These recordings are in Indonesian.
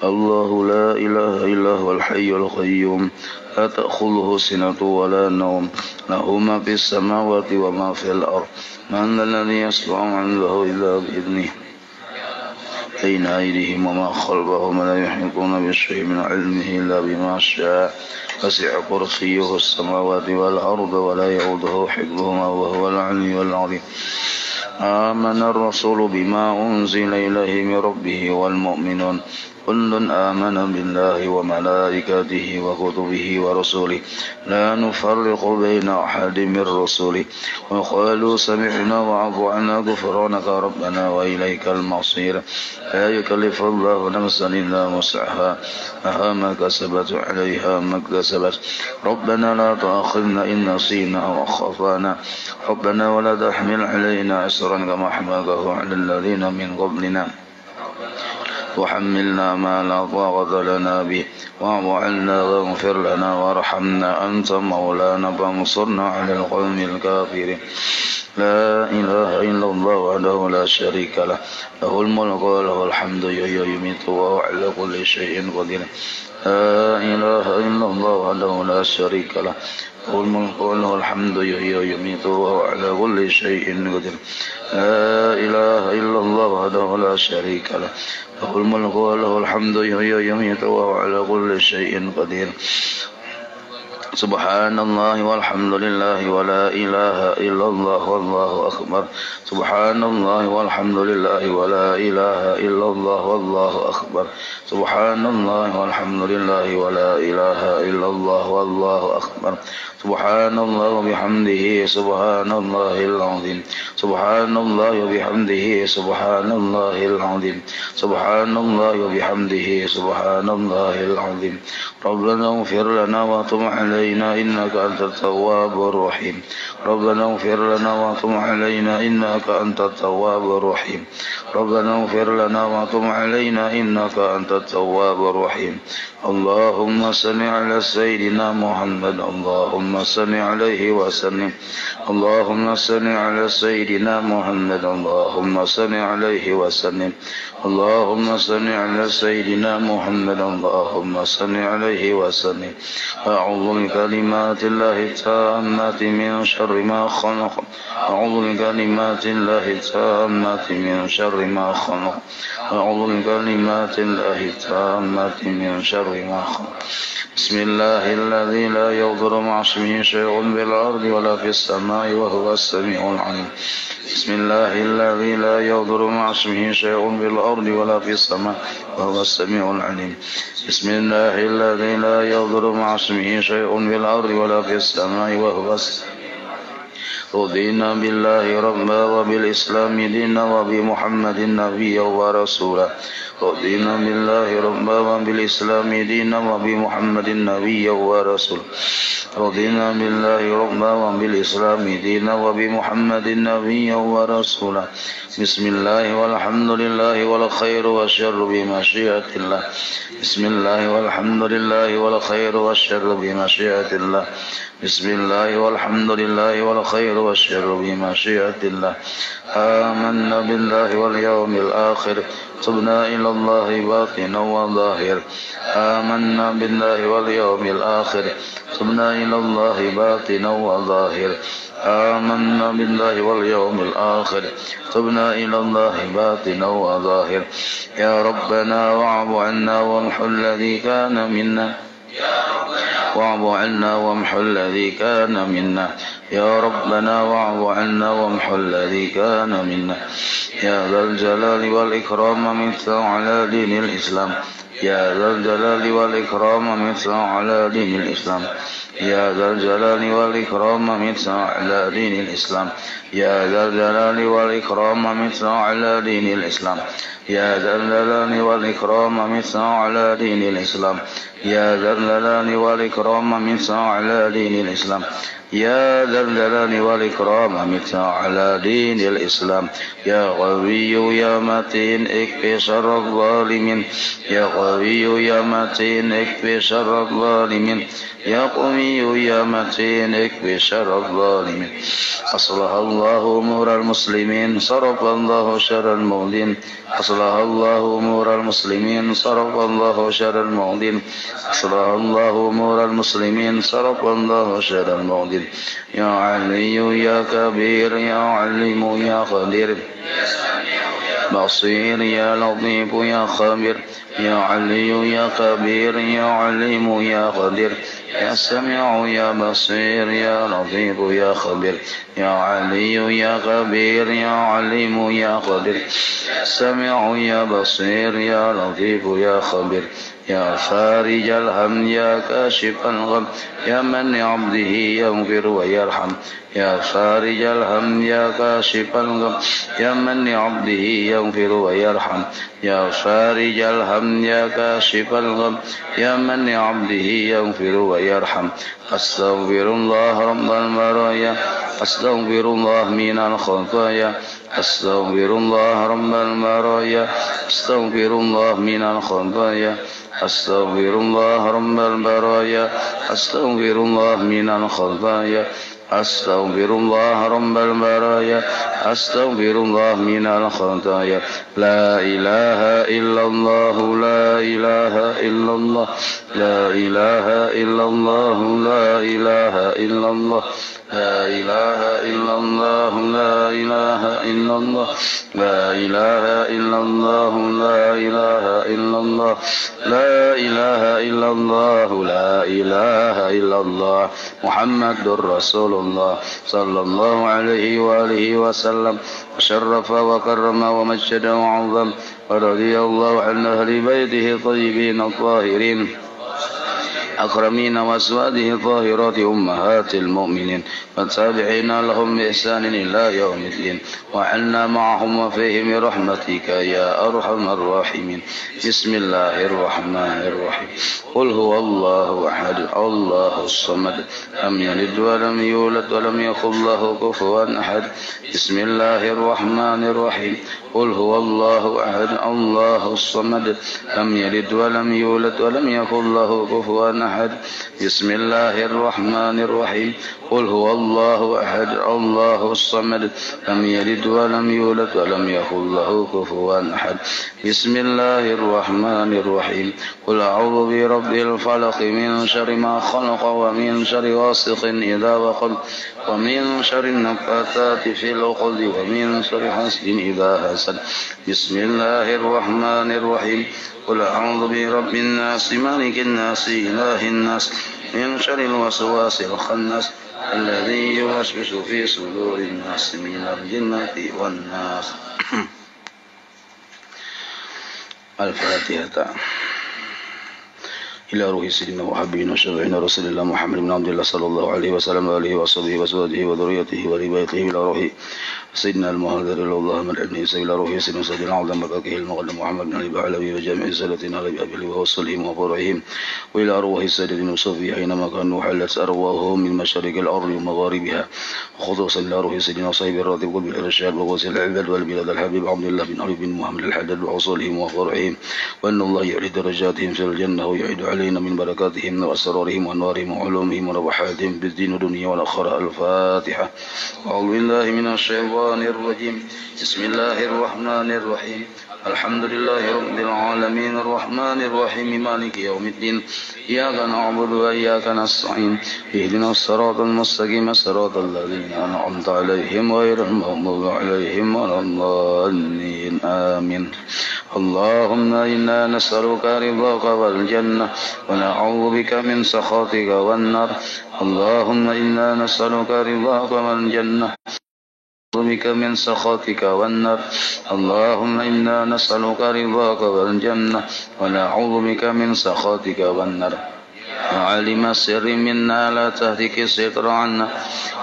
الله لا إله إلا هو الحي القيوم لا تأخذه سنة ولا نوم له ما في السماوات وما في الأرض من الذي يشفع عنده إلا بإذنه بين أيديهم وما خلفهم ولا يحيطون بشيء من علمه إلا بما شاء وسع كرسيه السماوات والأرض ولا يؤوده حفظهما وهو العلي العظيم آمن الرسول بما أنزل إليه من ربه والمؤمنون كل آمن بالله وملائكته وكتبه ورسله لا نفرق بين أحد من رسله وقالوا سمعنا وأطعنا غفرانك ربنا وإليك المصير لا يكلف الله نفسا إلا وسعها لها ما كسبت عليها ما اكتسبت ربنا لا تؤاخذنا إن نسينا أو أخطأنا ربنا ولا تحمل علينا إصرا كما حملته على الذين من قبلنا وحملنا ما لا طاقة لنا به واعف عنا واغفر لنا وارحمنا أنت مولانا فانصرنا على القوم الكافرين لا إله إلا الله وحده لا شريك له له الملك وله الحمد يحيي ويميت وهو على كل شيء قدير لا إله إلا الله وحده لا شريك له له الملك وله الحمد يحيي ويميت وهو على كل شيء قدير لا إله إلا الله وحده لا شريك له له الملك وله الحمد يحيي ويميت وهو على كل شيء قدير سبحان الله والحمد لله ولا إله إلا الله والله أكبر سبحان الله والحمد لله ولا إله إلا الله والله أكبر سبحان الله والحمد لله ولا إله إلا الله والله أكبر سبحان الله وبحمده سبحان الله العظيم سبحان الله وبحمده سبحان الله العظيم سبحان الله وبحمده سبحان الله العظيم ربنا اغفر لنا وتب علينا إنك أنت التواب الرحيم ربنا اغفر لنا وتب علينا إنك أنت التواب الرحيم ربنا اغفر لنا وتب علينا إنك أنت التواب الرحيم اللهم صل على سيدنا محمد اللهم صل عليه وسلم اللهم صل على سيدنا محمد اللهم صل عليه وسلم اللهم صل على سيدنا محمد اللهم صل عليه وسلم أعوذ بكلمات الله التامات من شر ما خلق أعوذ بكلمات الله التامات من شر ما خلق أعوذ بكلمات الله التامات من شر ما خلق بسم الله الذي لا يضر مع اسمه شيء بالأرض ولا في السماء وهو السميع العليم بسم الله الذي لا يضر مع اسمه شيء بالأرض ولا في السماء وهو السميع العليم بسم الله الذي لا يضر مع اسمه شيء بالأرض ولا في السماء وهو السميع رضينا بالله ربا وبالإسلام دينا وبمحمد نبيا ورسولا رضينا بالله ربا وبالإسلام دينا وبمحمد نبيا ورسولا رضينا بالله ربا وبالإسلام دينا وبمحمد نبيا ورسولا بسم الله والحمد لله والخير والشر بمشيئة الله بسم الله والحمد لله والخير والشر بمشيئة الله بسم الله والحمد لله والخير والشر بمشيئة الله آمنا بالله واليوم الآخر تبنا إلى الله باطنا وظاهر آمنا بالله واليوم الآخر تبنا إلى الله باطنا وظاهر آمنا بالله واليوم الآخر تبنا إلى الله باطنا وظاهر يا ربنا واعف عنا وامحو الذي كان منا واعف عنا وامحو الذي كان منا يا ربنا واعف عنا وامحو الذي كان منا يا ذا الجلال والإكرام مثل على دين الإسلام يا ذا الجلال والإكرام مثل على دين الإسلام يا ذا الجلال والإكرام مثل على دين الإسلام يا ذا الجلال والإكرام مثل على دين الإسلام يا ذا الجلال والإكرام مثل على دين الإسلام يا ذا الجلال والإكرام مثل على دين الإسلام يا ذا الجلال والإكرام مثل على دين الإسلام يا قوي يا متين اكفي شر الظالمين يا قوي يا متين اكفي شر الظالمين يا قوي يا متين اكفي شر الظالمين أصلح الله أمور المسلمين صرف الله شر المؤذين أصلح أصلح الله أمور المسلمين صرف الله شر المعدين أصلح الله أمور المسلمين صرف الله شر المعدين يا علي يا كبير يا عليم يا قدير بصير يا لطيف يا خبير يا علي يا كبير يا عليم يا قدير يا سميع يا بصير يا لطيف يا خبير يا علي يا كبير يا عليم يا قدير سميع يا بصير يا لطيف يا خبير يا فارج الهم يا كاشف الغم يا من عبده يغفر ويرحم يا فارج الهم يا كاشف الغم يا من عبده يغفر ويرحم يا فارج الهم يا كاشف الغم يا من عبده يغفر ويرحم أستغفر الله رب البرايا أستغفر الله من الخطايا أستغفر الله رب البرايا أستغفر الله من الخطايا أستغفر الله رب البرايا أستغفر الله من الخطايا أستغفر الله رب البرايا أستغفر الله من الخطايا لا إله إلا الله لا إله إلا الله لا إله إلا الله لا إله إلا الله لا إله إلا الله لا إله إلا الله لا إله إلا الله لا إله إلا الله لا إله إلا الله لا إله إلا الله محمد رسول الله صلى الله عليه وآله وسلم وشرف وكرم ومجد وعظم ورضي الله عن أهل بيته الطيبين الطاهرين أكرمين وأزواجه الطاهرات أمهات المؤمنين والتابعين لهم بإحسان إلى يوم الدين وعنا معهم وفيهم برحمتك يا أرحم الراحمين بسم الله الرحمن الرحيم قل هو الله أحد الله الصمد لم يلد ولم يولد ولم يكن له كفوا أحد بسم الله الرحمن الرحيم قل هو الله أحد الله الصمد لم يلد ولم يولد ولم يكن له كفوا أحد بسم الله الرحمن الرحيم قل هو الله أحد الله الصمد لم يلد ولم يولد ولم يكن له كفوا أحد بسم الله الرحمن الرحيم قل أعوذ برب الفلق من شر ما خلق ومن شر غاسق إذا وقب ومن شر النفاثات في العقد ومن شر حاسد إذا حسد بسم الله الرحمن الرحيم قل أعوذ برب الناس مالك الناس إله الناس من شر الوسواس الخناس الذي يوسوس في صدور الناس من الجنة والناس الفاتحة إلى روح سيدنا وحبيبنا وشفيعنا رسول الله محمد بن عبد الله صلى الله عليه وسلم وآله وصحبه وأزواجه وذريته وربايته إلى روح سيدنا المهاجر إلى الله من ابن إسحاق إلى روح سيدنا سيدنا عظم مكاكه المقدم محمد بن علي بعلوي وجامع سلتنا علي أبي ووصلهم وفرعهم وإلى روح سيدنا صفي حينما كانوا حلت أرواحهم من مشارق الأرض ومغاربها خصوصا إلى روح سيدنا صاحب الراتب قلب الإرشاد وغوث العباد والبلاد الحبيب عبد الله بن علي بن محمد الحداد وأصولهم وفرعهم وأن الله يعلي درجاتهم في الجنة ويعيد علينا من بركاتهم وأسرارهم وأنوارهم وعلومهم وربحاتهم بالدين والدنيا والآخرة الفاتحة أعوذ بالله من الشيطان الرجيم بسم الله الرحمن الرحيم الحمد لله رب العالمين الرحمن الرحيم مالك يوم الدين إياك نعبد وإياك نستعين اهدنا الصراط المستقيم صراط الذين أنعمت عليهم غير المغضوب عليهم ولا الضالين آمين اللهم إنا نسألك رضاك والجنة ونعوذ بك من سخطك والنار اللهم إنا نسألك رضاك والجنة بك من سخطك والنار اللهم إنا نسألك رضاك والجنة ونعوذ بك من سخطك والنار وعلم السر منا لا تهتك الستر عنا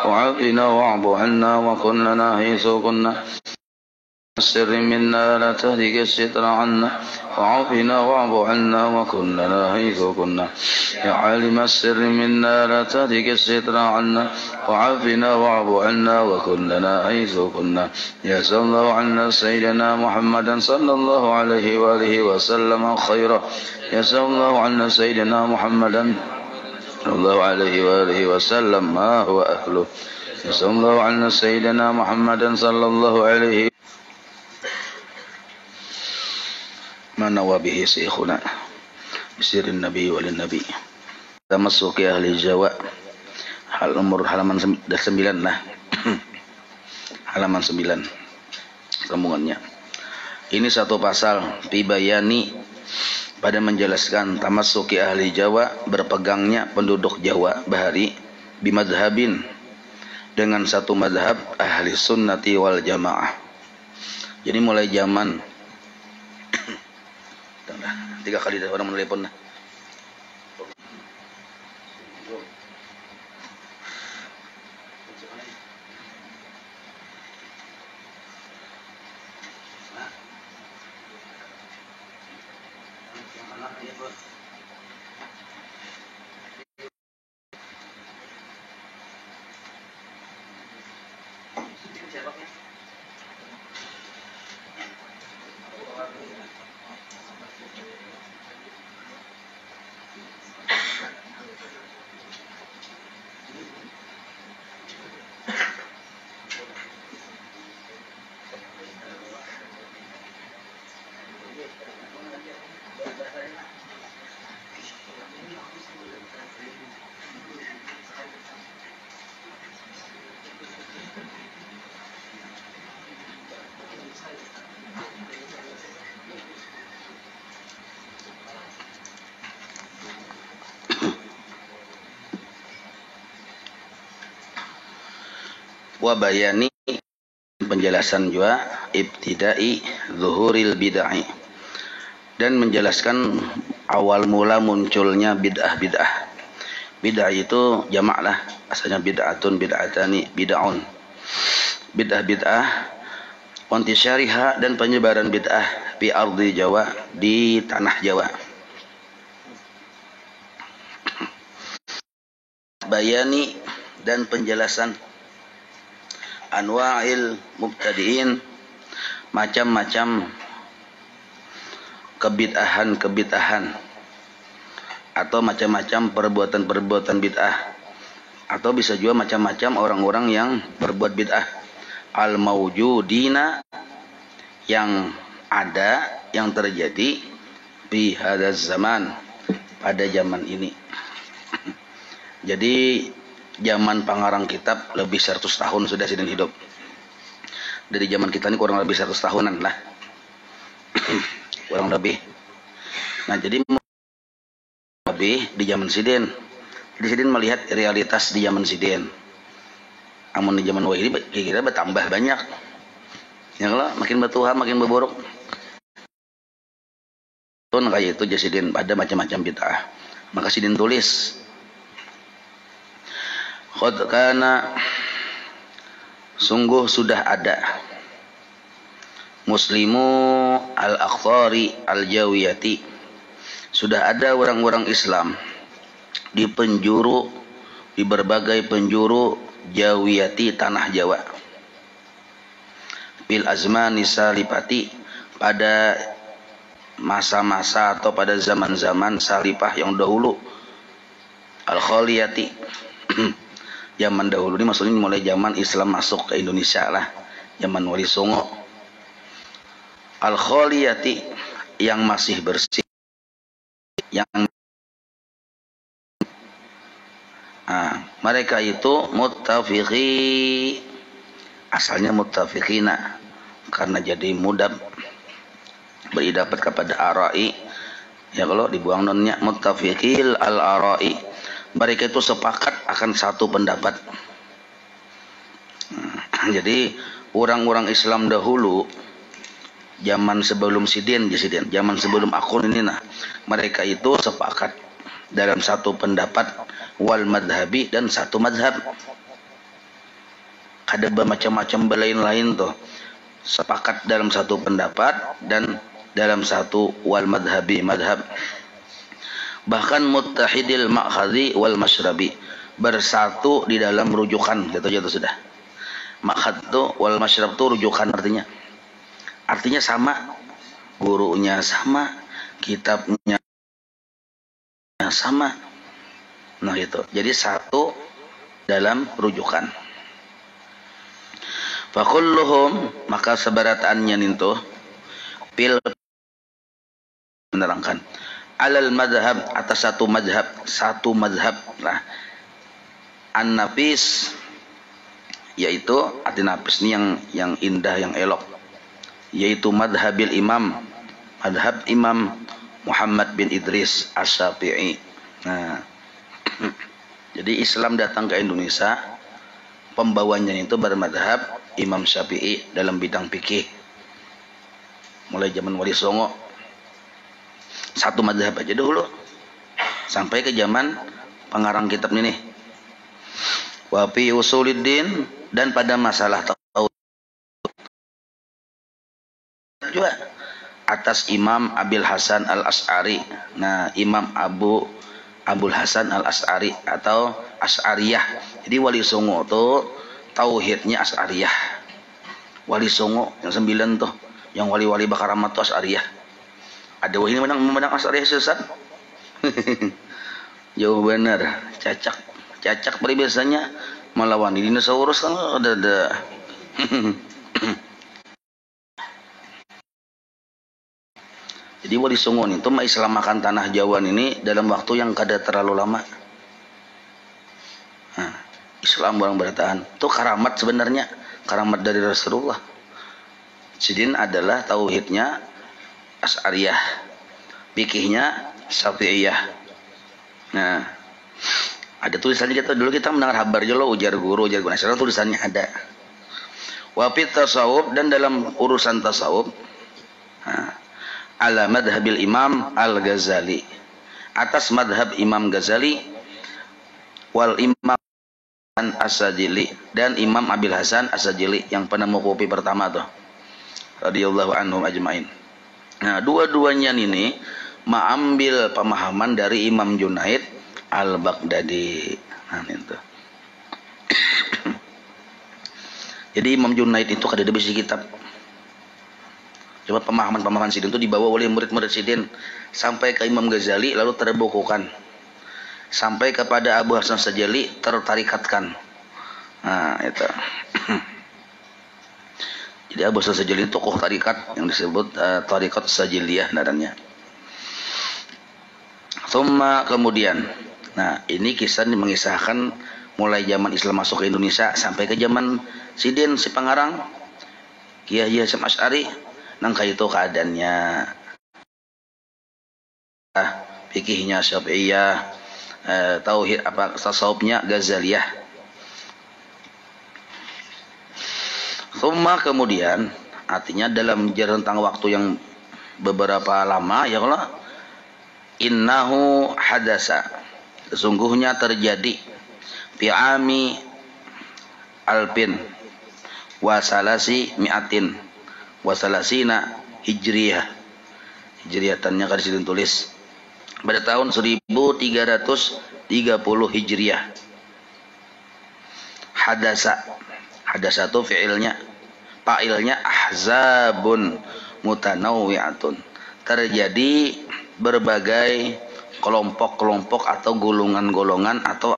وعافنا واعف عنا وكن لنا حيث كنا السر منا لا تهتك الستر عنا وعافنا واعف عنا وكن لنا حيث كنا يا عالم السر منا لا تهتك الستر عنا وعافنا واعف عنا وكن لنا حيث كنا يا صلى الله عنا سيدنا محمدا صلى الله عليه وآله وسلم خيرا يا صلى الله عنا سيدنا محمدا صلى الله عليه وآله وسلم ما هو أهله يا صلى الله عنا سيدنا محمدا صلى الله عليه nawabihi syekhuna bisirin nabi walin nabi. Tamassuki ahli Jawa, halaman 9 lah. Halaman 9 sambungannya. Ini satu pasal pibayani pada menjelaskan tamassuki ahli Jawa, berpegangnya penduduk Jawa bahari bimadhabin dengan satu madhab ahli sunnati wal jamaah. Jadi mulai zaman 3 kali dah orang menelepon lah. Wa bayani penjelasan juga ibtidai zuhuril bid'ah dan menjelaskan awal mula munculnya bid'ah. Bid'ah itu jamak lah, asalnya bid'atun, bid'atani, bid'aun. Bid'ah wantisyariha dan penyebaran bid'ah di ardi Jawa, di tanah Jawa. Bayani dan penjelasan anwa'il mubtadi'in, macam-macam kebid'ahan atau macam-macam perbuatan bid'ah, atau bisa juga macam-macam orang-orang yang berbuat bid'ah. Al-mawjudina, yang ada, yang terjadi di hadaz zaman, pada zaman ini. Jadi zaman pengarang kitab lebih 100 tahun sudah sidin hidup. Dari zaman kita ini kurang lebih 100 tahunan lah. Kurang lebih. Nah, jadi lebih di zaman sidin. Jadi sidin melihat realitas di zaman sidin. Amun di zaman wahid kira-kira bertambah banyak. Ya kalau makin bertuhan, makin berburuk. Kayak itu sidin ada macam-macam bid'ah. Maka sidin tulis qad kana, sungguh sudah ada muslimu al-aqtari al-jawiyati, sudah ada orang-orang Islam di penjuru, di berbagai penjuru jawiyati, tanah Jawa, bil azmani salipati, pada masa-masa atau pada zaman-zaman salipah yang dahulu, al-khaliyati, zaman dahulu ini maksudnya mulai zaman Islam masuk ke Indonesia lah, zaman Wali Songo. Al-khaliyati, yang masih bersih, yang mereka itu muttafiqi, asalnya muttafiqina karena jadi mudab beridapat kepada arai, ya kalau dibuang nonnya, muttafiqil al-arai, mereka itu sepakat akan satu pendapat. Jadi orang-orang Islam dahulu, zaman sebelum sidin, zaman sebelum akun ini, nah, mereka itu sepakat dalam satu pendapat, wal madhabi, dan satu madhab. Ada bermacam-macam berlain-lain tuh, sepakat dalam satu pendapat dan dalam satu wal madhabi, madhab. Bahkan muttahidil ma'khadhi wal masyrabi, bersatu di dalam rujukan, gitu aja tuh sudah. Ma'khad tuh wal masyrab tuh rujukan, artinya sama, gurunya sama, kitabnya sama. Nah itu, jadi satu dalam rujukan. Fakulluhum, maka sebaratannya itu pil menerangkan alal madhab, atas satu madhab lah, an-nafis, yaitu arti nafis ini yang indah, yang elok, yaitu madhab Imam Muhammad bin Idris Asy-Syafi'i. Nah, jadi Islam datang ke Indonesia, pembawanya itu bermadhab Imam Syafi'i dalam bidang fikih. Mulai zaman Wali Songo, satu madhab aja dulu, sampai ke zaman pengarang kitab ini. Wa fi usuluddin, dan pada masalah tauhid juga atas Imam Abil Hasan Al-Asy'ari. Nah, Imam Abul Hasan Al-Asy'ari atau Asy'ariyah. Jadi Wali Songo tuh tauhidnya Asy'ariyah. Wali Songo yang 9 tuh, yang wali-wali Bakaramat tuh Asy'ariyah. Ada wali memandang Asy'ariyah sesat. Jauh benar, cacak biasanya melawan dinosaurus kan ada. Jadi Wali Songo itu mengislamkan tanah Jawa ini dalam waktu yang kada terlalu lama. Nah, Islam barang bertahan. Itu karamat sebenarnya, karamat dari Rasulullah. Sidin adalah tauhidnya Asy'ariyah, fikihnya Syafi'iyah. Nah, ada tulisannya dulu kita mendengar kabar jelo ujar guru. Sekarang tulisannya ada. Wa fit tasawuf, dan dalam urusan tasawuf, ala madhabil Imam Al-Ghazali, atas madhab Imam Ghazali, wal Imam As-Sajili, dan Imam Abil Hasan As-Sajili yang penemu kopi pertama tuh, radhiyallahu anhum ajmain. Nah, dua-duanya ini mengambil pemahaman dari Imam Junaid Al-Baghdadi. Nah, itu. Jadi Imam Junaid itu kada ada bisi kitab. Coba pemahaman Sidin itu dibawa oleh murid-murid Sidin sampai ke Imam Ghazali, lalu terbukukan sampai kepada Abu Hasan Sajali, tertarikatkan. Nah, itu. Jadi Abu Hasan Sajali tokoh tarikat yang disebut tarikat Sajiliyah nadanya. Thumma, kemudian, nah ini kisah ini mengisahkan mulai zaman Islam masuk ke Indonesia sampai ke zaman Sidin si pengarang Kiai Hasyim Asy'ari. Nangka itu keadaannya, fikihnya Syafi'iyah, tauhid tasawufnya Ghazaliyah. Thumma, kemudian, artinya dalam rentang waktu yang beberapa lama, ya Allah, innahu hadasa, sesungguhnya terjadi fi ami alpin wasalasi mi'atin wasalasina hijriyah. Hijriyatannya kan disini tulis pada tahun 1330 hijriyah. Hadasa itu fi'ilnya, fa'ilnya ahzabun mutanawwi'atun, terjadi berbagai kelompok-kelompok atau golongan-golongan atau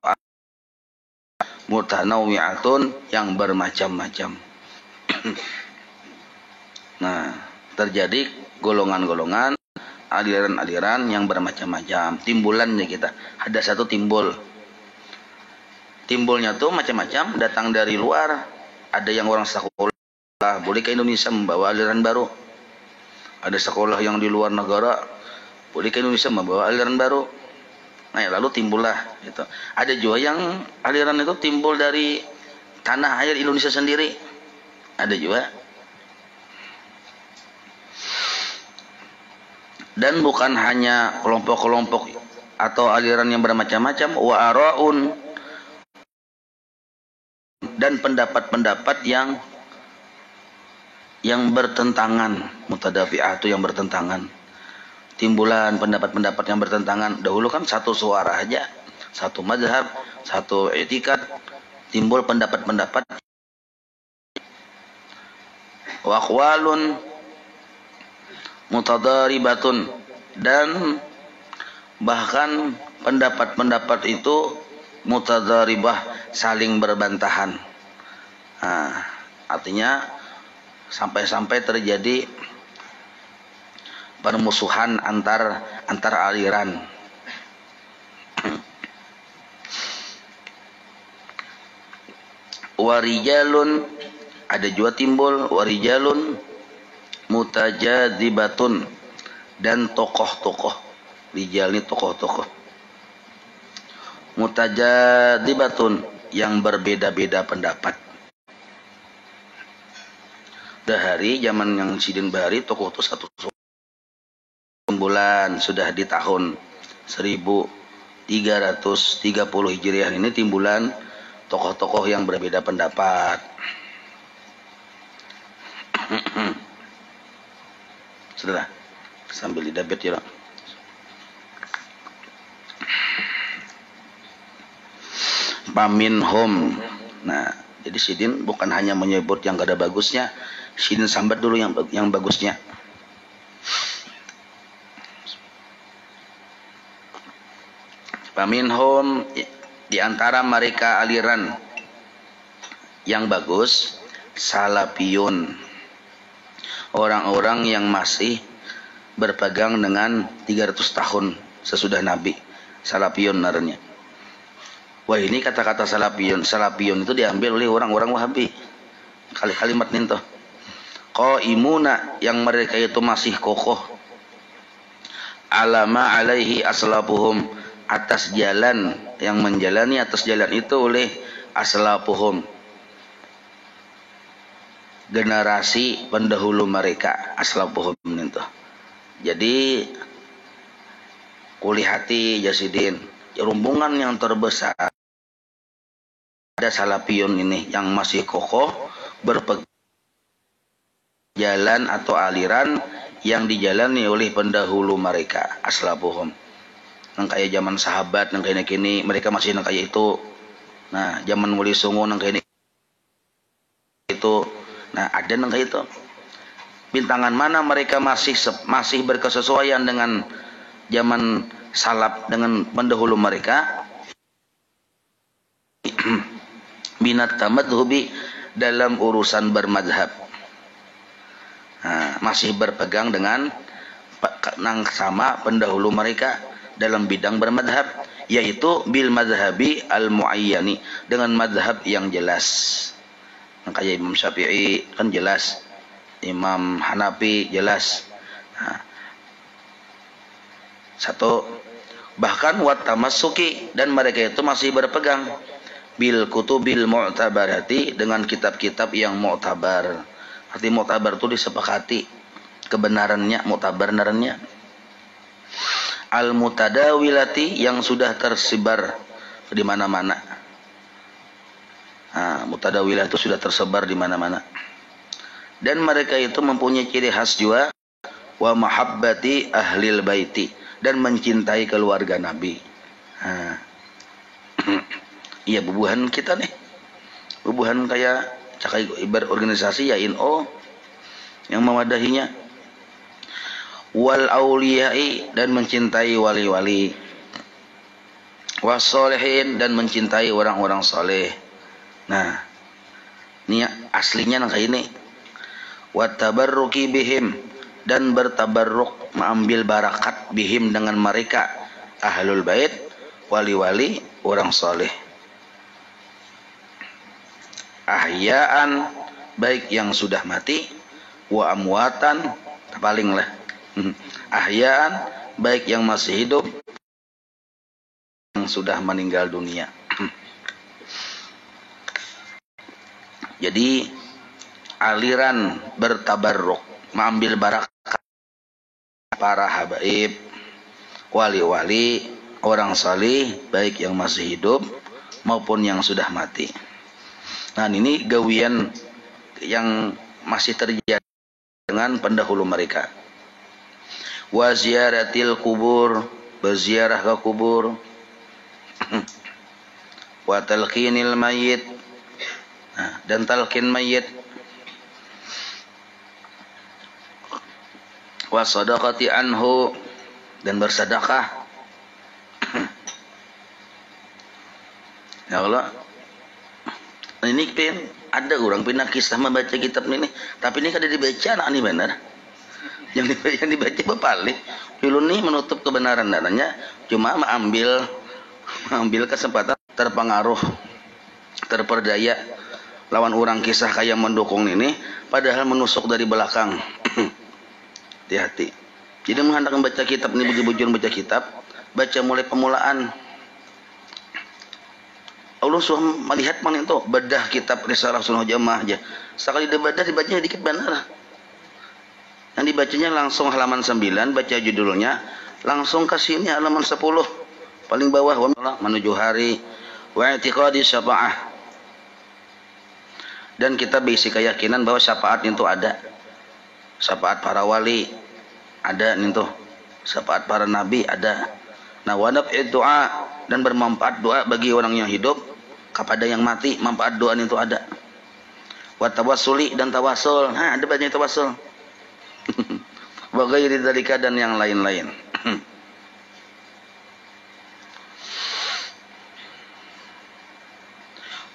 mutanawwi'atun yang bermacam-macam. Nah, terjadi golongan-golongan, aliran-aliran yang bermacam-macam. Timbulannya kita, ada satu timbulnya tuh macam-macam, datang dari luar. Ada yang orang sekolah boleh ke Indonesia membawa aliran baru. Ada sekolah yang di luar negara boleh ke Indonesia membawa aliran baru. Nah, ya, lalu timbullah itu. Ada juga yang aliran itu timbul dari tanah air Indonesia sendiri. Ada juga. Dan bukan hanya kelompok-kelompok atau aliran yang bermacam-macam, wa araun, dan pendapat-pendapat yang bertentangan, mutadafi'ah itu yang bertentangan. Timbulan pendapat-pendapat yang bertentangan. Dahulu kan satu suara aja, satu mazhab, satu i'tikad, timbul pendapat-pendapat wa aqwalun mutadaribatun, dan bahkan pendapat-pendapat itu mutadaribah, saling berbantahan. Artinya sampai-sampai terjadi permusuhan antar aliran. Warijalun, ada juga timbul warijalun mutajadzibatun, dan tokoh-tokoh. Rijal ini tokoh-tokoh. Mutajadzibatun, yang berbeda-beda pendapat. Dahari zaman yang Sidin Bahari, tokoh itu satu bulan sudah di tahun 1330 Hijriah ini timbulan tokoh-tokoh yang berbeda pendapat. Sudah sambil didabet ya. Paminhum. Nah, jadi Sidin bukan hanya menyebut yang gak ada bagusnya, Sidin sambat dulu yang bagusnya. Paminhum, di antara mereka aliran yang bagus, salafiyun, orang-orang yang masih berpegang dengan 300 tahun sesudah Nabi. Salafiyun naranya. Wah, ini kata-kata salafiyun itu diambil oleh orang-orang Wahabi. Kalimat ninto. Qaimuna, yang mereka itu masih kokoh. Alama alaihi aslafuhum, atas jalan, yang menjalani atas jalan itu oleh aslafuhum, generasi pendahulu mereka. Aslafuhum itu. Jadi kulihati Jasidin, rombongan yang terbesar ada salafiyun ini yang masih kokoh berpegang jalan atau aliran yang dijalani oleh pendahulu mereka. Aslafuhum, nang kaya zaman sahabat, nang kaya kini mereka masih nang kaya itu. Nah, zaman Wali Songo nang kaya itu. Nah, ada nang kaya itu. Bintangan mana mereka masih berkesesuaian dengan zaman salaf, dengan pendahulu mereka. Minat tamadhubi, dalam urusan bermadhab. Nah, masih berpegang dengan sama pendahulu mereka dalam bidang bermadhab, yaitu bil madhabi al muayyani, dengan madhab yang jelas. Kayak Imam Syafi'i kan jelas, Imam Hanafi jelas. Nah, satu, bahkan wat tamassuki, dan mereka itu masih berpegang bil kutubil mu'tabarati, dengan kitab-kitab yang mu'tabar. Arti mu'tabar itu disepakati kebenarannya, mu'tabar narannya. Al mutadawilati, yang sudah tersebar di mana-mana. Nah, mutadawilah itu sudah tersebar di mana-mana. Dan mereka itu mempunyai ciri khas juga, wa mahabbati ahlil baiti, dan mencintai keluarga Nabi. Nah, iya, bubuhan kita nih, bubuhan kayak cakai ibarat organisasi ya NO yang memadahinya. Wal auliyai, dan mencintai wali-wali. Wasolehin, dan mencintai orang-orang soleh. Nah, ini aslinya nang kayak ini. Watabarruki bihim, dan bertabarruk, mengambil barakat bihim, dengan mereka, ahlul bait, wali-wali, orang soleh. Ahyaan, baik yang sudah mati, wa amwatan, palinglah. Ahyaan, baik yang masih hidup, yang sudah meninggal dunia. Jadi aliran bertabarruk, mengambil barakat para habaib, wali-wali, orang salih, baik yang masih hidup maupun yang sudah mati. Nah, ini gawian yang masih terjadi dengan pendahulu mereka. Wa ziyaratil kubur, berziarah ke kubur. Wa talqinil mayyit, nah, dan talqin mayyit. Wa sadaqati anhu, dan bersedekah. Ya Allah, ini ada orang pindah kisah membaca kitab ini, tapi ini kada dibaca anak ini benar. yang dibaca bepali. Dulu nih menutup kebenaran dananya, cuma mengambil kesempatan terpengaruh, terperdaya lawan orang kisah kayak mendukung ini, padahal menusuk dari belakang. Hati-hati. Jadi menghendak membaca kitab ini, bujur-bujur baca kitab, baca mulai pemulaan. Allah sudah melihat mana itu bedah kitab Risalah Sunnah Jamaah aja. Sekali dibedah dibacanya dikit benar. Yang dibacanya langsung halaman 9, baca judulnya, langsung ke sini halaman 10. Paling bawah menuju hari wa i'tiqadi syafa'ah. Dan kita bisi keyakinan bahwa syafaat itu ada. Syafaat para wali ada nih tuh. Syafaat para nabi ada. Nah, wa naf'id doa dan bermanfaat doa bagi orang yang hidup kepada yang mati, manfaat doa itu ada. Wa tawassuli dan tawasul. Ada banyak tawasul. Wa ghairi dzalika dan yang lain-lain.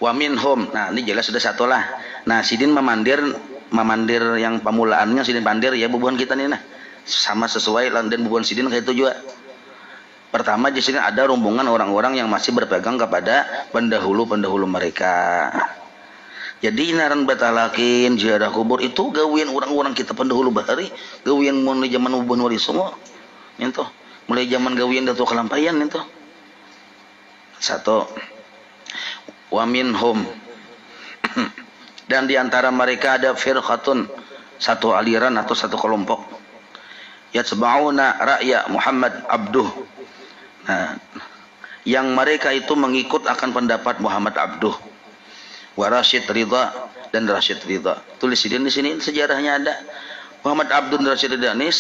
Wa minhum. Nah, ini jelas sudah satu lah. Nah, sidin memandir yang pemulaannya sidin pandir ya bubuhan kita nih nah. Sama sesuai dan bubuhan sidin kayak itu juga. Pertama di sini ada rombongan orang-orang yang masih berpegang kepada pendahulu-pendahulu mereka. Jadi naran batalakin ziarah kubur itu gawian orang-orang kita pendahulu bahari, gawian mulai zaman bubuhan wali semua. Itu mulai zaman gawian Datuk Kelampayan itu. Satu. Wa minhum. Dan di antara mereka ada firqatun, satu aliran atau satu kelompok. Yatsba'una ra'ya Muhammad abduh. Nah, yang mereka itu mengikut akan pendapat Muhammad Abduh, wa Rashid Ridha dan Rashid Ridha. Tulis di sini sejarahnya ada. Muhammad Abduh dan Rashid Ridha ini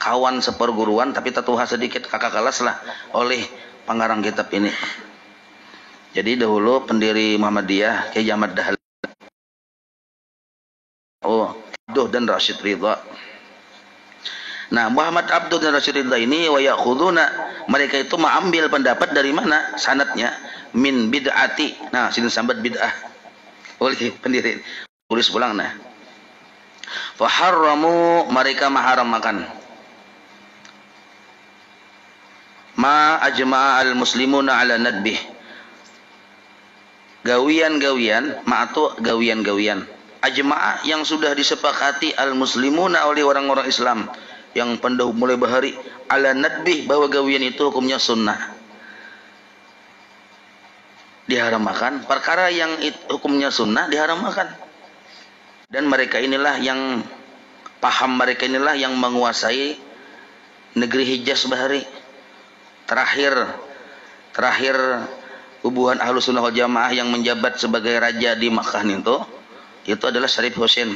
kawan seperguruan tapi tatuha sedikit kakak kelas lah oleh pengarang kitab ini. Jadi dahulu pendiri Muhammadiyah Kiai Ahmad Dahlan. Abduh dan Rashid Ridha. Nah, Muhammad Abduh dan Rashid Ridha ini wa ya'khuduna, mereka itu mengambil pendapat dari mana? Sanadnya min bid'ati. Nah, sini sambat bid'ah oleh pendiri. Tulis ulang nah. Fa harramu, mereka mengharamkan ma ajma'a al-muslimuna ala nadbih. Gawian-gawian, ma'atu gawian-gawian. Ajma'a yang sudah disepakati al-muslimuna oleh orang-orang Islam yang pendahulu mulai bahari ala nadbih bahwa gawian itu hukumnya sunnah, diharamkan. Perkara yang hukumnya sunnah diharamkan. Dan mereka inilah yang paham, mereka inilah yang menguasai negeri Hijaz bahari. Terakhir hubungan Ahlus Sunnah wal Jamaah yang menjabat sebagai raja di Makkah itu adalah Syarif Husain.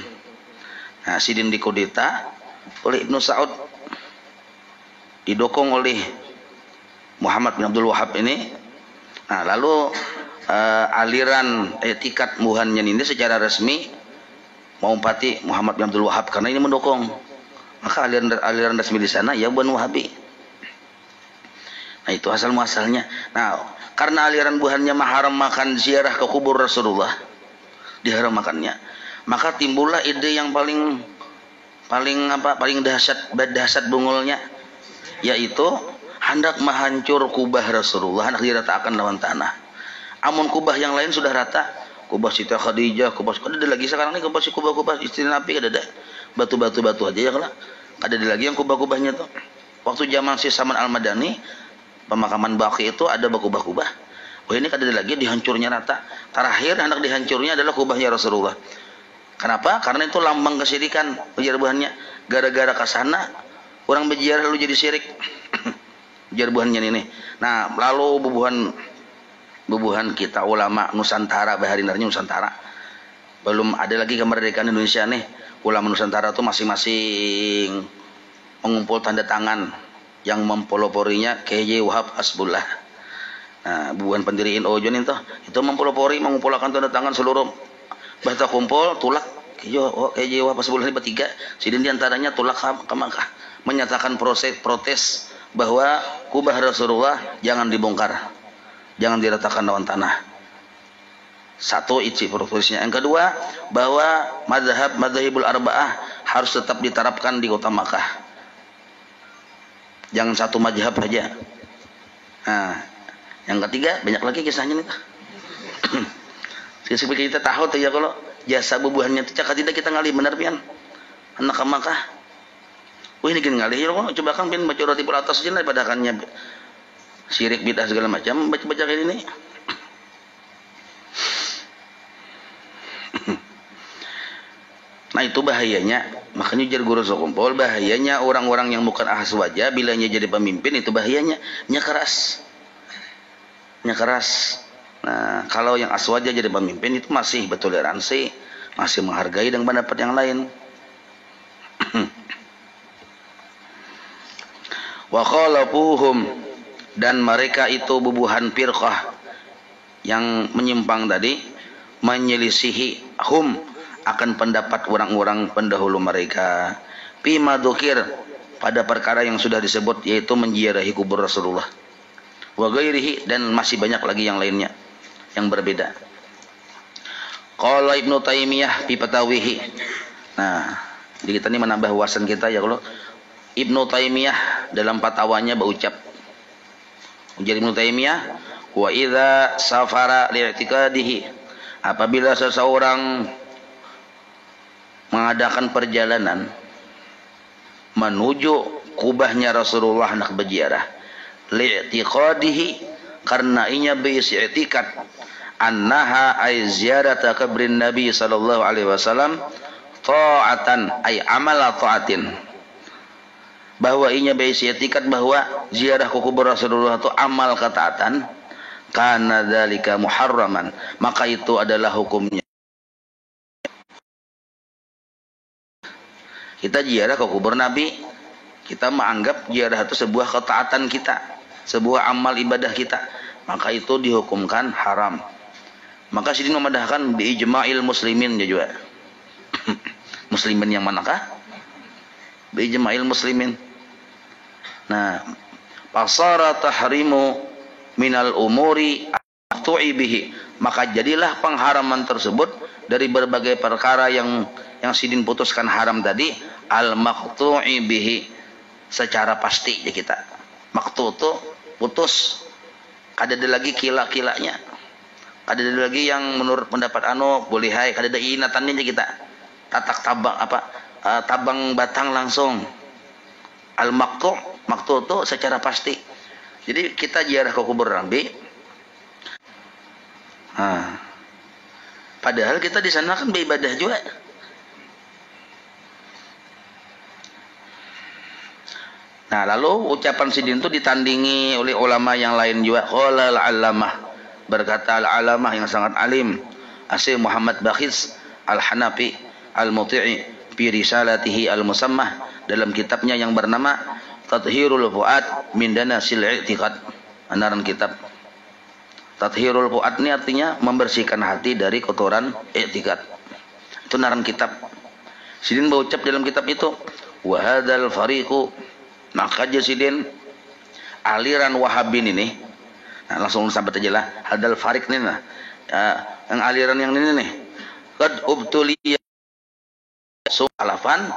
Nah, sidin dikudeta oleh Ibnu Saud, didukung oleh Muhammad bin Abdul Wahab ini. Nah, lalu aliran etikat muhannya ini secara resmi mengumpati Muhammad bin Abdul Wahab karena ini mendukung. Maka aliran resmi di sana ya Banu Wahabi. Nah, itu asal muasalnya. Nah, karena aliran buhannya mengharamkan ziarah ke kubur Rasulullah, diharamkannya, maka timbullah ide yang paling dahsyat bungulnya, yaitu hendak menghancur kubah Rasulullah, hendak diratakan lawan tanah. Amun kubah yang lain sudah rata, kubah Siti Khadijah, kubah ada lagi sekarang ini kubah istri Nabi ada batu aja ya kalau ada lagi yang kubah-kubahnya tuh. Waktu zaman si Saman Al-Madani pemakaman Baqi itu ada kubah-kubah. Ini ada lagi dihancurnya rata. Terakhir hendak dihancurnya adalah kubahnya Rasulullah. Kenapa? Karena itu lambang kesyirikan penjarbuhannya. Gara-gara ke sana orang berziarah lalu jadi syirik. Penjarbuhannya ini. Nah, lalu bubuhan kita ulama Nusantara, baharinarnya Nusantara. Belum ada lagi kemerdekaan Indonesia nih. Ulama Nusantara itu masing-masing mengumpul tanda tangan yang mempeloporinya KJ Wahab Asbullah. Nah, bubuhan pendiri NU itu mempelopori mengumpulkan tanda tangan seluruh bahasa kumpul tulak KJ Wahab Asbullah ini bertiga. Sidin diantaranya tulak ke Makkah menyatakan protes bahwa kubah Rasulullah jangan dibongkar, jangan diratakan lawan tanah. Satu isi protesnya. Yang kedua, bahwa madzhabul arba'ah harus tetap diterapkan di kota Makkah. Jangan satu mazhab saja. Nah, yang ketiga banyak lagi kisahnya nih. Seperti kita tahu tuh ya kalau jasa bubuhannya itu cakap tidak kita ngalih benar pian. Anak Makkah. Wih ini gini ngalih ya coba kan pian baca roti atas aja daripada kannya syirik bidah segala macam baca-baca kayak ini. Nah itu bahayanya, makanya jar guru sokumpul bahayanya orang-orang yang bukan ahswaja bilanya jadi pemimpin itu bahayanya, nya keras. Nah kalau yang aswaja jadi pemimpin itu masih bertoleransi, masih menghargai dan pendapat yang lain. Wa khalafuhum, dan mereka itu bubuhan firqah yang menyimpang tadi menyelisihi hum akan pendapat orang-orang pendahulu mereka bima dzukir pada perkara yang sudah disebut yaitu menziarahi kubur Rasulullah wa ghairihi, dan masih banyak lagi yang lainnya yang berbeda. Qala Ibnu Taimiyah fi fatawihi. Nah, jadi kita ini menambah wawasan kita ya kalau Ibnu Taimiyah dalam fatwanya berucap. Ujar Ibnu Taimiyah, wa idza safara li'tiqadihi, apabila seseorang mengadakan perjalanan menuju kubahnya Rasulullah nak berziarah li'tiqadihi, karena inya berisi i'tikad annaha ay ziyarata kabrin Nabi sallallahu alaihi wasallam ta'atan ay amala ta'atin, bahwa inya berisi i'tikad bahwa ziarah ke kubur Rasulullah itu amal ketaatan, kana dzalika muharraman, maka itu adalah hukumnya. Kita ziarah ke kubur Nabi, kita menganggap ziarah itu sebuah ketaatan kita, sebuah amal ibadah kita, maka itu dihukumkan haram. Maka sini memadahkan bi ijma'il muslimin ya juga. Muslimin yang manakah? Bi ijma'il muslimin. Nah, pasara tahrimu minal umuri atu'i bihi, maka jadilah pengharaman tersebut dari berbagai perkara yang sidin putuskan haram tadi al-maqtu'i bihi, secara pasti ya kita. Maqtu' itu putus, kada ada lagi kila-kilanya, kada ada lagi yang menurut pendapat boleh hai, kada ada inatannya kita tatak tabang tabang batang langsung. Al-maqtu' itu secara pasti. Jadi kita ziarah ke kubur Nabi, padahal kita di sana kan beribadah juga. Nah, lalu ucapan sidin itu ditandingi oleh ulama yang lain juga. Qala al-allamah, berkata al-allamah yang sangat alim, Asy Muhammad Bakhis Al-Hanafi Al-Muti'i fi risalatihi al-musammah, dalam kitabnya yang bernama Tathhirul Fuad min Danasil I'tiqad. Anaran kitab. Tathhirul Fuad ini artinya membersihkan hati dari kotoran i'tiqad. Itu naran kitab. Sidin berucap dalam kitab itu, wa hadzal fariqu, maka jasidin aliran Wahabin ini, nah, langsung sahabat aja lah, hadal farik ini nah, yang aliran yang ini nih, qad ubtuliya alafan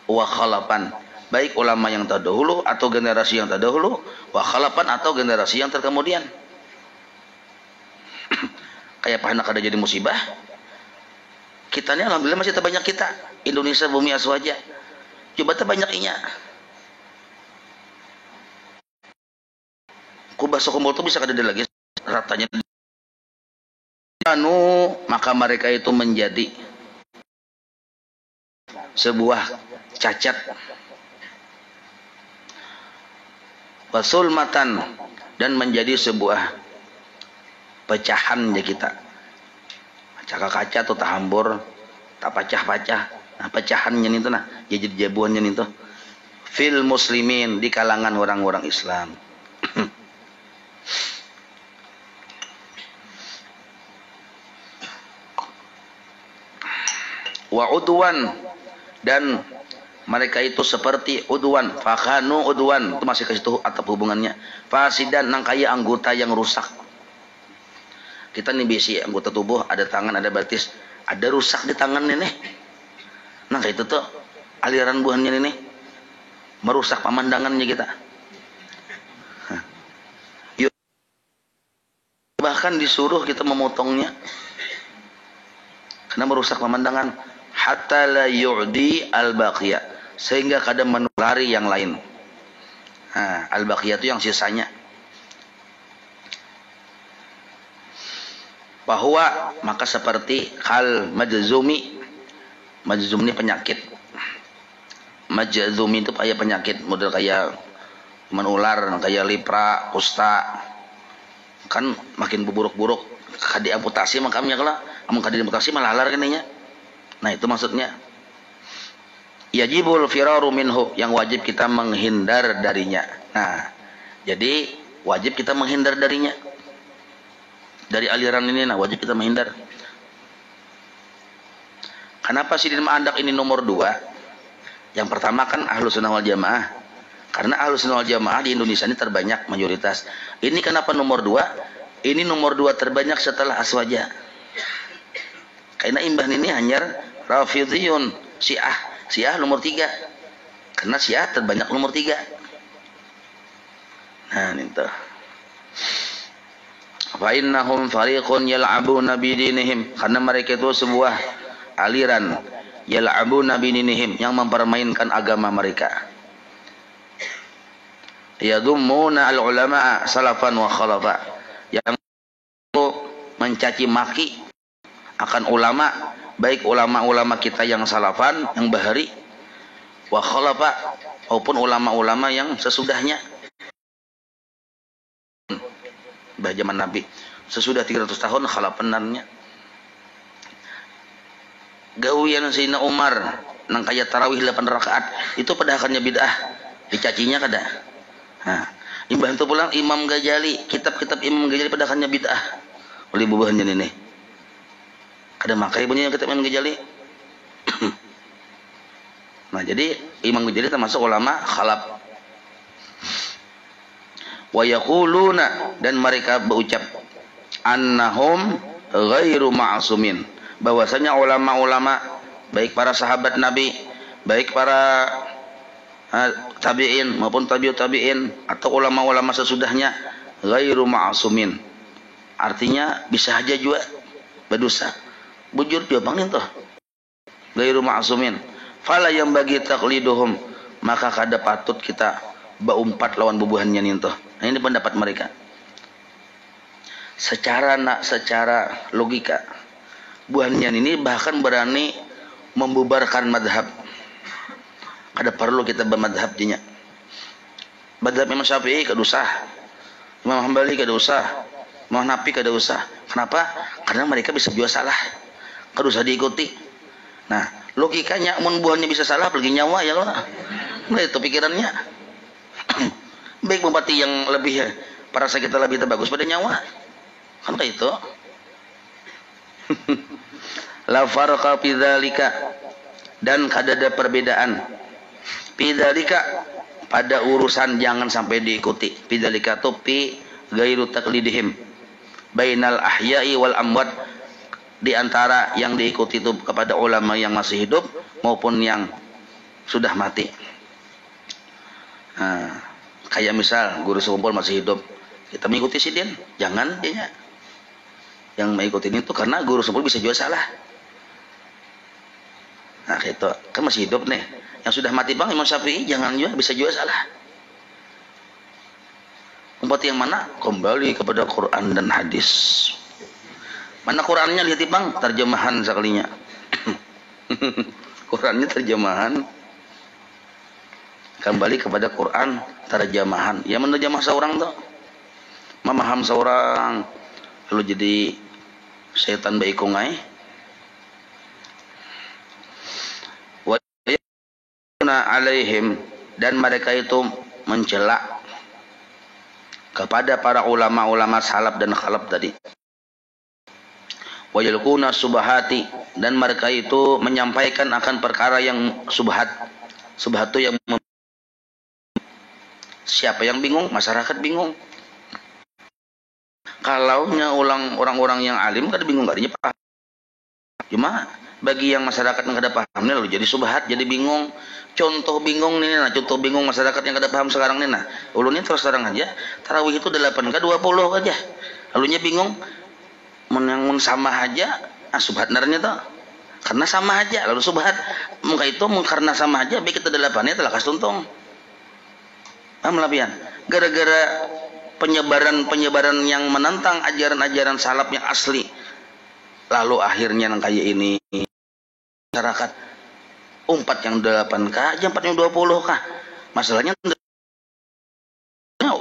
wa khalafan, baik ulama yang terdahulu atau generasi yang terdahulu, wa khalafan atau generasi yang terkemudian. Kayak pernah kada jadi musibah, kita ini alhamdulillah masih terbanyak kita, Indonesia bumi aswaja, coba terbanyak inya. Kubah Sokombol itu bisa kada ada lagi ratanya. Maka mereka itu menjadi sebuah cacat, wasulmatan, dan menjadi sebuah pecahan ya kita. Kaca atau tahambur, tak pacah-pacah. Nah, pecahannya itu nah, jadi jabuannya itu. Fil muslimin, di kalangan orang-orang Islam. Wa udwan, dan mereka itu seperti udwan, fakanu udwan, itu masih kasih tahu atap hubungannya. Fasidan, nang kaya anggota yang rusak. Kita nih bisi anggota tubuh, ada tangan, ada batis, ada rusak di tangan ini. Nah itu tuh aliran buahnya ini merusak pemandangannya kita. bahkan disuruh kita memotongnya karena merusak pemandangan. Hatta la yu'di al-baqiya, sehingga kadang menulari yang lain. Nah, al-baqiya itu yang sisanya. Bahwa maka seperti kal majzumi. Majzum ini penyakit. Majzumi itu kayak penyakit model kayak menular, kayak lepra, kusta. Kan makin buruk-buruk. Kadi amputasi makamnya kalau amun kadi amputasi malah halar keninya. Nah, itu maksudnya. Yajibul firaru minhu, yang wajib kita menghindar darinya. Nah, jadi wajib kita menghindar darinya. Dari aliran ini, nah wajib kita menghindar. Kenapa Sidin Ma'andak ini nomor 2? Yang pertama kan Ahlus Sunnah wal Jamaah. Karena Ahlus Sunnah wal Jamaah di Indonesia ini terbanyak, mayoritas. Ini kenapa nomor 2? Ini nomor 2 terbanyak setelah Aswaja. Karena imbah ini hanya Rafidhiyun, Syiah. Syiah nomor 3. Karena Syiah terbanyak nomor 3. Nah, itu. Fa innahum fariqun yal'abuna bidinihim, karena mereka itu sebuah aliran yal'abuna bidinihim, yang mempermainkan agama mereka. Yadummuna al-ulama'a salafan wa khalafa, yang mencaci maki akan ulama, baik ulama-ulama kita yang salafan, yang bahari, wa khalafa, maupun ulama-ulama yang sesudahnya. Bah zaman Nabi sesudah 300 tahun khalafanannya. Gawian Sayyidina Umar nang kaya tarawih 8 rakaat itu padahakannya bid'ah, dicacinya kada. Nah, imbah itu pulang Imam Ghazali, kitab-kitab Imam Ghazali padahakannya bid'ah. Oleh bubahannya ini. Kada makai punya kitab Imam Ghazali. Nah, jadi Imam Ghazali termasuk ulama khalaf. Wa yaquluna, dan mereka berucap annahum ghairu ma'sumin, bahwasanya ulama-ulama baik para sahabat Nabi, baik para tabi'in maupun tabi'ut tabi'in atau ulama-ulama sesudahnya ghairu ma'sumin, artinya bisa aja juga berdosa. Bujur dia bangin tuh ghairu ma'sumin. Fala yang bagi taqliduhum, maka kada patut kita baumpat lawan bubuhannya nih tuh. Nah, ini pendapat mereka. Secara logika, buhannya ini bahkan berani membubarkan madhab. Kada perlu kita bermadhab dinya. Madhab Imam Syafi'i kada usah, Imam Hambali kada usah, Imam Hanafi kada usah. Kenapa? Karena mereka bisa juga salah, kada usah diikuti. Nah, logikanya mun buhannya bisa salah, pergi nyawa ya loh. Nah, itu pikirannya. Baik bupati yang lebih perasa kita lebih terbagus pada nyawa, kan kayak itu. La farqa fi dzalika, dan kada ada perbedaan fi dzalika pada urusan jangan sampai diikuti. Fi dzalika tu fi ghairu taqlidihim bainal ahya'i wal amwat, di antara yang diikuti itu kepada ulama yang masih hidup maupun yang sudah mati. Nah, kayak misal guru sekumpul masih hidup, kita mengikuti Sidin, jangan dia. Yang mengikuti itu karena guru sekumpul bisa juga salah. Nah, itu kan masih hidup nih. Yang sudah mati bang Imam Syafi'i, jangan juga, bisa juga salah. Umpati yang mana? Kembali kepada Quran dan hadis. Mana Qurannya lihat bang, terjemahan sekalinya. Qurannya terjemahan. Kembali kepada Quran terjemahan. Ya menerjemah seorang tuh, memaham seorang, lalu jadi setan baik kungai. Wa alaihim, dan mereka itu mencela kepada para ulama-ulama salaf dan khalaf tadi. Wa yalquna subahati, dan mereka itu menyampaikan akan perkara yang subhat. Subhat itu yang siapa yang bingung? Masyarakat bingung. Kalaunya orang-orang yang alim kada bingung, kadanya paham. Cuma bagi yang masyarakat yang kada paham lalu jadi subhat, jadi bingung. Contoh bingung nih, nah contoh bingung masyarakat yang kada paham sekarang nih, nah ulun ini terus terang aja, tarawih itu 8 ke 20 aja. Lalunya bingung, mun sama aja, subhat narnya tuh. Karena sama aja, lalu subhat. Muka itu karena sama aja, baik kita delapannya telah kastuntung. Paham lapian? Gara-gara penyebaran yang menentang ajaran-ajaran salaf yang asli. Lalu akhirnya yang kayak ini masyarakat umpat yang 8K, aja 4 yang 20K. Masalahnya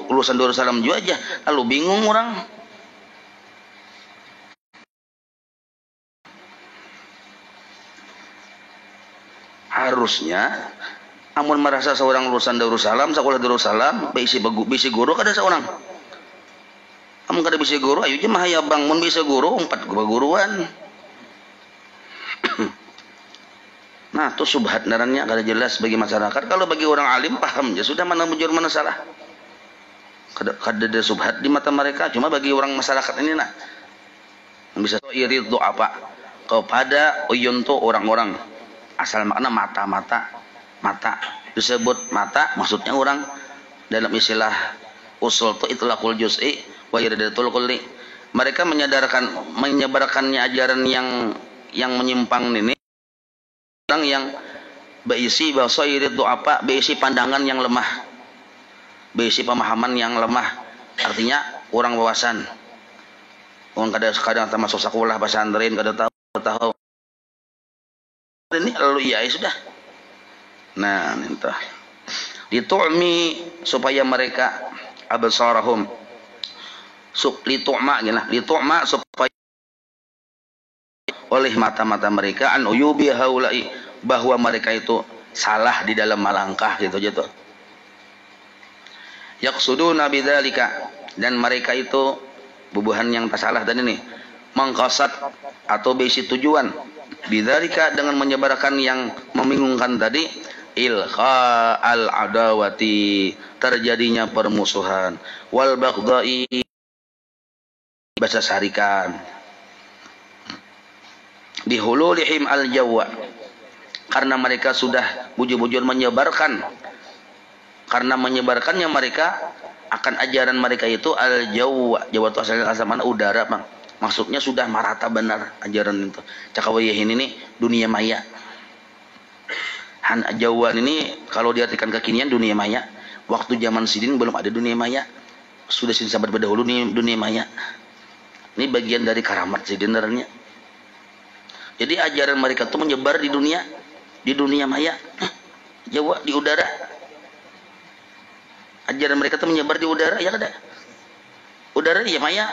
urusan Darussalam juga aja, lalu bingung orang. Harusnya amun merasa seorang lulusan Darussalam, sekolah Darussalam, bisi guru kada seorang. Amun kada bisi guru, ayo je mah ya bang, mun bisi guru umpat guruan. Nah, tuh subhat narannya kada jelas bagi masyarakat. Kalau bagi orang alim paham ya sudah, mana bujur mana salah. Kada ada subhat di mata mereka, cuma bagi orang masyarakat ini nah bisa irid do apa kepada uyuntu orang-orang. Asal makna mata disebut mata, maksudnya orang dalam istilah usul itu itlaqul juz'i wa iradatul kulli. Mereka menyebarkannya ajaran yang menyimpang ini, orang yang berisi bahasa irid apa, berisi pandangan yang lemah, berisi pemahaman yang lemah. Artinya orang wawasan, orang kadang termasuk sekolah pesantren kada tahu ini, lalu iya ya sudah. Nah, minta ditu'mi supaya mereka absarahum litu'ma supaya oleh mata-mata mereka an uyubi haula'i, bahwa mereka itu salah di dalam melangkah gitu. Yaqsuduna bidzalika, dan mereka itu bubuhan yang tak salah dan ini mengqasad atau bisi tujuan bidzalika dengan menyebarkan yang membingungkan tadi, ilqa al adawati, terjadinya permusuhan, wal baghdai, bahasa sarikan, bihululihim al jawa, karena mereka sudah bujur-bujur menyebarkan, karena menyebarkannya mereka akan ajaran mereka itu al jawa. Jawa itu asal mana? Udara bang. Maksudnya sudah merata benar ajaran itu. Cakawayahin ini dunia maya. Han Jawa ini kalau diartikan kekinian dunia maya. Waktu zaman sidin belum ada dunia maya. Sudah sin sahabat berdahulu nih dunia maya. Ini bagian dari karamat sidin sebenarnya. Jadi ajaran mereka itu menyebar di dunia maya. Jawa di udara. Ajaran mereka itu menyebar di udara, ya kada? Udara ya maya.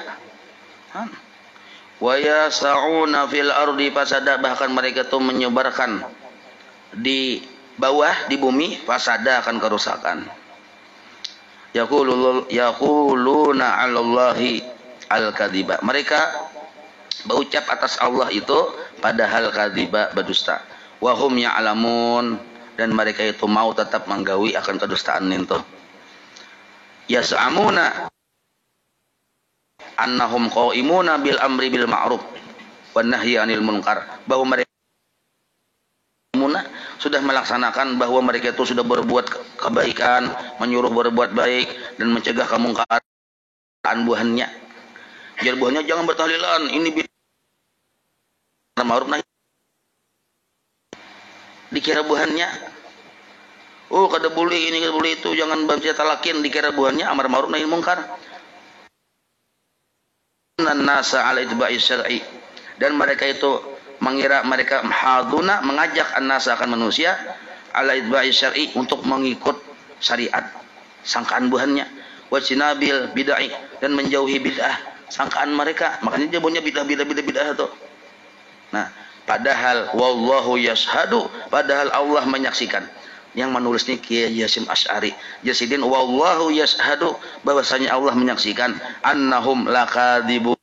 Wa yas'una fil ardi fasada, bahkan mereka itu menyebarkan di bawah di bumi fasada, akan kerusakan. Yaquluna 'alallahi al-kadziba, mereka berucap atas Allah itu padahal kadziba, berdusta. Wa hum ya'lamun, dan mereka itu mau tetap menggawi akan kedustaan itu. Yas'amuna annahum qaimuna bil amri bil ma'ruf wan nahyi 'anil munkar, bahwa mereka sudah melaksanakan, bahwa mereka itu sudah berbuat kebaikan, menyuruh berbuat baik dan mencegah kemungkaran. Buahnya, biar buahnya jangan bertahlilan, ini ma'ruf nahi, dikira buahnya kada boleh ini, kada boleh itu, jangan baca talakin, dikira buahnya amar ma'ruf nahi munkar. Nasa ala itba'i syar'i, dan mereka itu mengira mereka haduna mengajak an-nasa akan manusia ala itba'i syar'i, untuk mengikut syariat, sangkaan buhannya, wa sinabil bid'ah, dan menjauhi bid'ah sangkaan mereka. Makanya dia punya bid'ah itu. Nah, padahal wallahu yashhadu, padahal Allah menyaksikan. Yang menulis ini Kiai Hasyim Asy'ari Jasidin, wallahu yashhadu, bahwasanya Allah menyaksikan, annahum lakadzibu,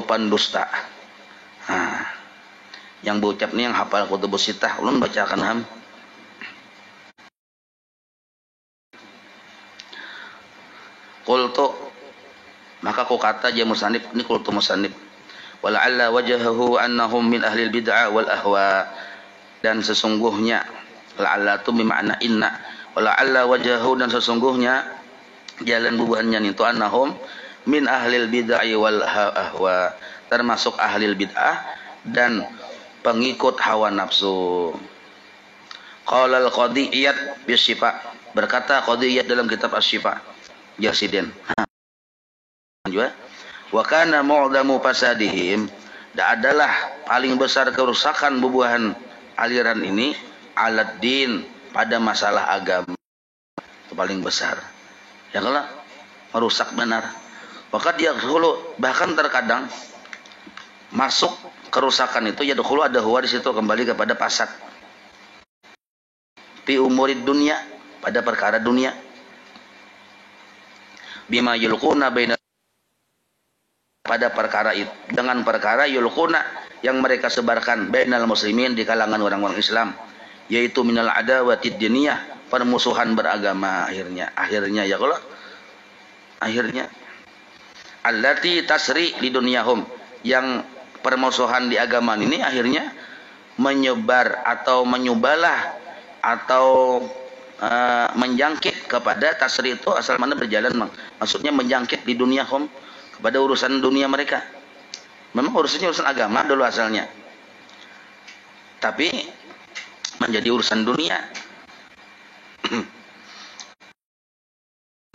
pendusta. Nah, yang berucap ini yang hafal kutubus sittah, ulun bacakan ham. Qultu, maka ku kata dia musannif, ini qultu musannif, wala'alla wajhahu annahum min ahlil bid'ah wal ahwa, dan sesungguhnya la'alla tu bermakna inna, wala'alla wajahu, dan sesungguhnya jalan bubuhannya itu annahum min ahlil bid'ah wal ahwa, termasuk ahlil bid'ah dan pengikut hawa nafsu. Qala al-Qadhi Iyad bi Syifa, berkata Qadhi Iyad dalam kitab Asy-Syifa Jasidin. Juga wa kana mu'damu fasadihim, adalah paling besar kerusakan bubuhan aliran ini alad din, pada masalah agama. Itu paling besar. Ya kalau merusak benar. Waqad yadkhulu, bahkan terkadang masuk kerusakan itu yadkhulu ada huwa di situ, kembali kepada fasad. Fi umurid dunia, pada perkara dunia. Bima yulquna baina, pada perkara itu, dengan perkara yulquna yang mereka sebarkan bainal muslimin, di kalangan orang-orang Islam, yaitu minal adawatid diniyah, permusuhan beragama. Akhirnya ya kalau akhirnya allati tasri di dunyahum, yang permusuhan di agama ini akhirnya menyebar atau menyubalah atau menjangkit kepada tasri itu asal mana berjalan, maksudnya menjangkit di dunyahum, kepada urusan dunia mereka. Memang urusannya urusan agama dulu asalnya, tapi menjadi urusan dunia.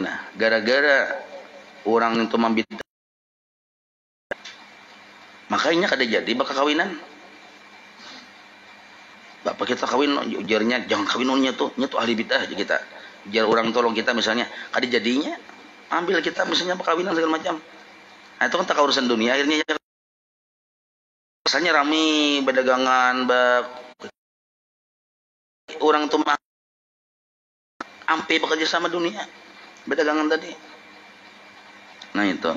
Nah, gara-gara orang itu membidah, makanya kada jadi bakal kawinan. Bapak kita kawin, ujarnya jangan kawinnya tuh ahli bidah aja kita. Jar orang tolong kita misalnya, kada jadinya ambil kita misalnya perkawinan segala macam. Nah, itu kan tak urusan dunia. Akhirnya misalnya rame berdagangan, orang tuh ampe bekerja sama dunia berdagangan tadi. Nah itu.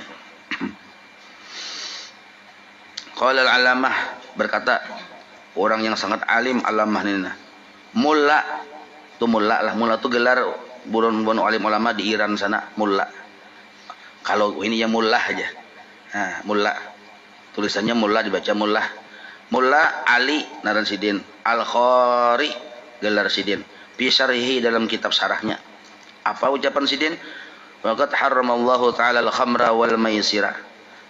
Qala al-alamah, berkata orang yang sangat alim, alamah ini, mulla tu mulla lah, mulla tu gelar buron-buron alim ulama di Iran sana, mulla. Kalau ini ya mullah aja. Nah, mulla. Tulisannya mulla, dibaca mullah. Mulla Ali Naran Sidin Al-Khari, gelar Sidin. Fi syarhi, dalam kitab syarahnya. Apa ucapan Sidin? Waqad harramallahu ta'ala al-khamra wal maisira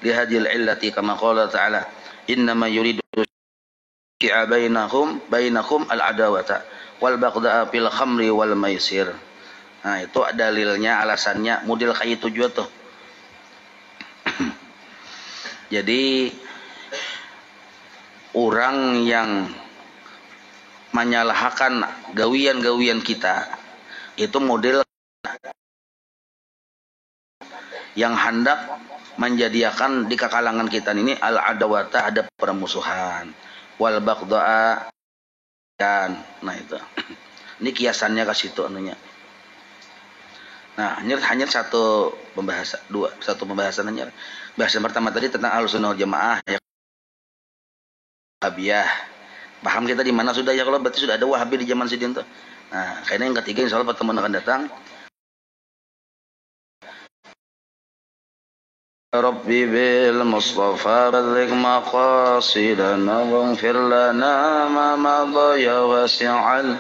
li hadhil illati kama qala ta'ala innama yuridu bainakum al-adawata wal baghdha fil khamri wal maisir. Nah, itu dalilnya, alasannya model kayak itu juga tuh. Jadi orang yang menyalahkan gawian-gawian kita itu model yang hendak menjadikan di kalangan kita ini al-adawata, ada permusuhan, wal baghdha kan. Nah itu. Ini kiasannya ke situ anunya. Nah, hanya satu pembahasan hanya. Bahasan pertama tadi tentang Ahlussunnah wal Jamaah ya. Wahabiyah. Paham kita di mana sudah ya, kalau berarti sudah ada Wahabi di zaman Sidin tuh. Nah, kayaknya yang ketiga insyaallah pertemuan akan datang. Rabbi bil Mustafa balligh maqasidana waghfir lana ma madha ya wasi'al